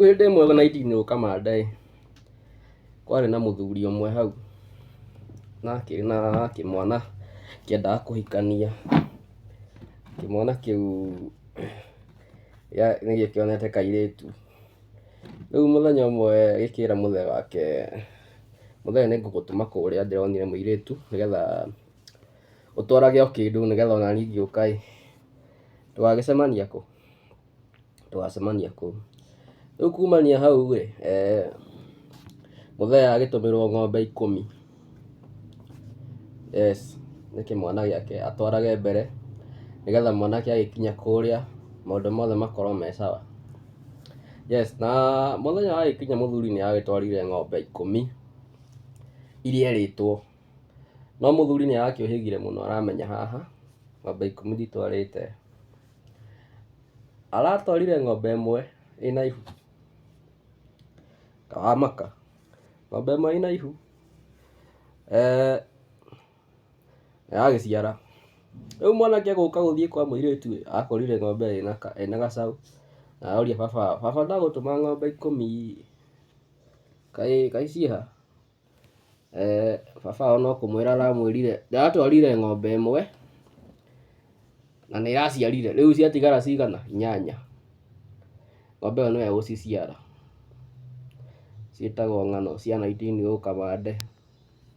Wĩ ndĩ mwega na itinĩ ũkamanda ĩ, kwarĩ na mũthuri ũmwe hau na akĩrĩ na kĩmwana kĩendaga kũhikania. Kĩmwana kĩu nĩ gĩkĩonete kairĩtu. Rĩu mũthenya ũmwe gĩkĩra mũthee wake, mũthee nĩ ngũgũtũma kũrĩa ndĩronire mũirĩtu nĩgetha ũtwarage o kĩndũ nĩgetha ona niĩ ngĩũka ĩ tũgagĩcemania kũ? Tũgacemania kũu. Rĩu kumania hau ĩ, mũthee agĩtũmĩrwo ng'ombe 10. Yes, nĩ kĩmwana gĩake atwarage mbere nĩgetha mwanake agĩkinya kũrĩa maũndũ mothe makorwo me sawa. Yes, na mũthenya wagĩkinya mũthuri nĩ agĩtwarire ng'ombe 10 iria erĩtwo. No mũthuri nĩ arakĩũhĩgire mũno aramenya haha ng'ombe 10 nditwarĩte. Aratwarire ng'ombe ĩmwe ĩna ihu. Kamaka, ng'ombe ĩmwe ĩna ihu yagĩciara. Rĩu mwanake agĩũka gũthiĩ kwa mũirĩtu ĩ, akorire ng'ombe ĩna gacaũ na aroria baba, baba ndagũtũma ng'ombe 10 kaĩ ciĩ ha? Baba no kũmwĩra aramwĩrire ndĩratwarire ng'ombe ĩmwe na nĩ ĩraciarire, rĩu ciatigara cigana? 8. Ng'ombe ĩyo nĩwe egũciciara. Ciĩtagwo ng'ano cia 19 ũkamande.